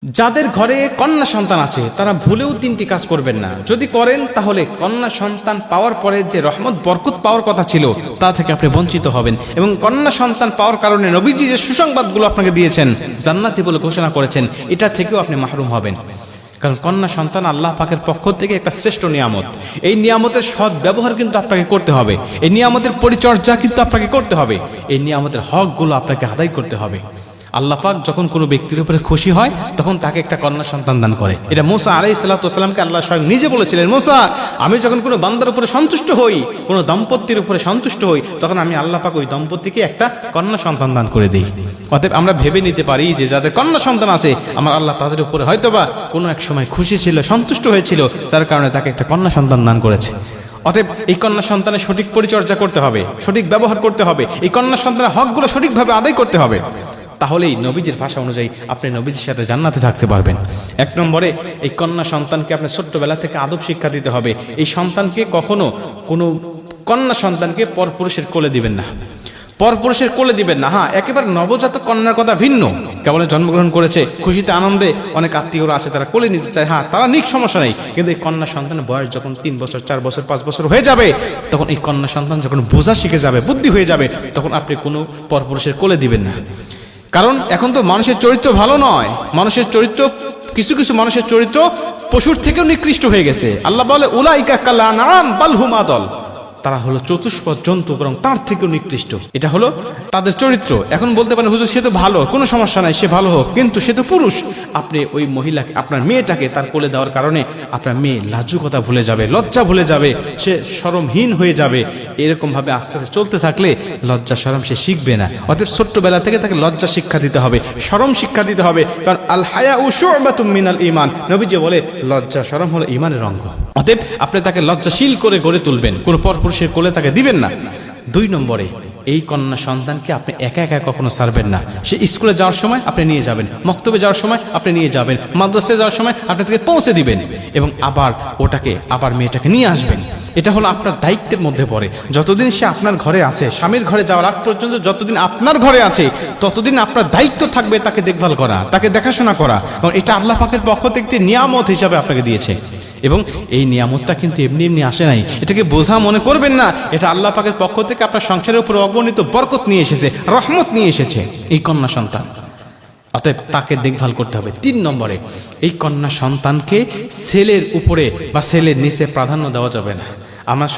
যাদের ঘরে কন্যা সন্তান আছে তারা ভুলেও তিনটি কাজ করবেন না। যদি করেন তাহলে কন্যা সন্তান পাওয়ার পরে যে রহমত বরকত পাওয়ার কথা ছিল তা থেকে আপনি বঞ্চিত হবেন, এবং কন্যা সন্তান পাওয়ার কারণে নবীজি যে সুসংবাদগুলো আপনাকে দিয়েছেন, জান্নাতি বলে ঘোষণা করেছেন, এটা থেকেও আপনি মাহরুম হবেন। কারণ কন্যা সন্তান আল্লাহ পাকের পক্ষ থেকে একটা শ্রেষ্ঠ নিয়ামত। এই নিয়ামতের সৎ ব্যবহার কিন্তু আপনাকে করতে হবে, এই নিয়ামতের পরিচর্যা কিন্তু আপনাকে করতে হবে, এই নিয়ামতের হকগুলো আপনাকে আদায় করতে হবে। আল্লাহ পাক যখন কোনো ব্যক্তির উপরে খুশি হয় তখন তাকে একটা কন্যা সন্তান দান করে। এটা মুসা আলাইহিস সালামকে আল্লাহ স্বয়ং নিজে বলেছিলেন, মুসা, আমি যখন কোনো বান্দার উপরে সন্তুষ্ট হই, কোনো দম্পতির উপরে সন্তুষ্ট হই, তখন আমি আল্লাহ পাক ওই দম্পতিকে একটা কন্যা সন্তান দান করে দিই। অতএব আমরা ভেবে নিতে পারি যে যাদের কন্যা সন্তান আছে, আমার আল্লাহ তাদের উপরে হয়তোবা কোনো এক সময় খুশি ছিল, সন্তুষ্ট হয়েছিল, যার কারণে তাকে একটা কন্যা সন্তান দান করেছে। অতএব এই কন্যা সন্তানের সঠিক পরিচর্যা করতে হবে, সঠিক ব্যবহার করতে হবে, এই কন্যা সন্তানের হকগুলো সঠিকভাবে আদায় করতে হবে। তাহলেই নবীজির ভাষা অনুযায়ী আপনি নবীজির সাথে জান্নাতে থাকতে পারবেন। এক নম্বরে, এই কন্যা সন্তানকে আপনার ছোট্টবেলা থেকে আদব শিক্ষা দিতে হবে। এই সন্তানকে কখনো কোনো কন্যা সন্তানকে পরপুরুষের কোলে দিবেন না, পরপুরুষের কোলে দিবেন না। হ্যাঁ, একেবারে নবজাতক কন্যার কথা ভিন্ন, কেবল জন্মগ্রহণ করেছে, খুশিতে আনন্দে অনেক আত্মীয়রা আছে, তারা কোলে নিতে চায়, হ্যাঁ তারা নিক, সমস্যা নেই। কিন্তু এই কন্যা সন্তানের বয়স যখন 3 বছর, 4 বছর, 5 বছর হয়ে যাবে, তখন এই কন্যা সন্তান যখন বোঝা শিখে যাবে, বুদ্ধি হয়ে যাবে, তখন আপনি কোনো পরপুরুষের কোলে দিবেন না। কারণ এখন তো মানুষের চরিত্র ভালো নয়, মানুষের চরিত্র, কিছু কিছু মানুষের চরিত্র পশুর থেকেও নিকৃষ্ট হয়ে গেছে। আল্লাহ বলে, উলাইকা কাল আনআম বাল হুম আদল, তারা হলো চতুষ্পদ জন্তু, বরং তার থেকেও নিকৃষ্ট। এটা হলো তাদের চরিত্র। এখন বলতে পারেন, হুজুর সে তো ভালো, কোনো সমস্যা নাই, সে ভালো হোক, কিন্তু সে তো পুরুষ। আপনি ওই মহিলাকে, আপনার মেয়েটাকে তার কোলে দেওয়ার কারণে আপনার মেয়ে লাজুকতা ভুলে যাবে, লজ্জা ভুলে যাবে, সে শরমহীন হয়ে যাবে। এরকম ভাবে আস্তে আস্তে চলতে থাকলে লজ্জা শরম সে শিখবে না। অতএব ছোট্টবেলা থেকে তাকে লজ্জা শিক্ষা দিতে হবে, শরম শিক্ষা দিতে হবে। কারণ আল হায়াউ শু'বাতুম মিনাল ঈমান, নবীজি বলে লজ্জা শরম হলো ঈমানের অঙ্গ। অতএব আপনি তাকে লজ্জাশীল করে গড়ে তুলবেন, কোনো পরপুরুষের কোলে তাকে দিবেন না। 2 নম্বরে, এই কন্যা সন্তানকে আপনি একা একা কখনো ছাড়বেন না। সে স্কুলে যাওয়ার সময় আপনি নিয়ে যাবেন, মক্তবে যাওয়ার সময় আপনি নিয়ে যাবেন, মাদ্রাসায় যাওয়ার সময় আপনি তাকে পৌঁছে দিবেন, এবং আবার মেয়েটাকে নিয়ে আসবেন। এটা হলো আপনার দায়িত্বের মধ্যে পড়ে। যতদিন সে আপনার ঘরে আছে, স্বামীর ঘরে যাওয়ার আগ পর্যন্ত যতদিন আপনার ঘরে আছে, ততদিন আপনার দায়িত্ব থাকবে তাকে দেখভাল করা, তাকে দেখাশোনা করা। কারণ এটা আল্লাহ পাকের পক্ষ থেকে একটি নিয়ামত হিসাবে আপনাকে দিয়েছে, এবং এই নিয়ামতটা কিন্তু এমনি এমনি আসে নাই। এটাকে বোঝা মনে করবেন না, এটা আল্লাহ পাকের পক্ষ থেকে আপনার সংসারের উপর অগণিত বরকত নিয়ে এসেছে, রহমত নিয়ে এসেছে এই কন্যা সন্তান। অতএব তাকে দেখভাল করতে হবে। 3 নম্বরে, এই কন্যা সন্তানকে ছেলের উপরে বা ছেলের নিচে প্রাধান্য দেওয়া যাবে না। আমার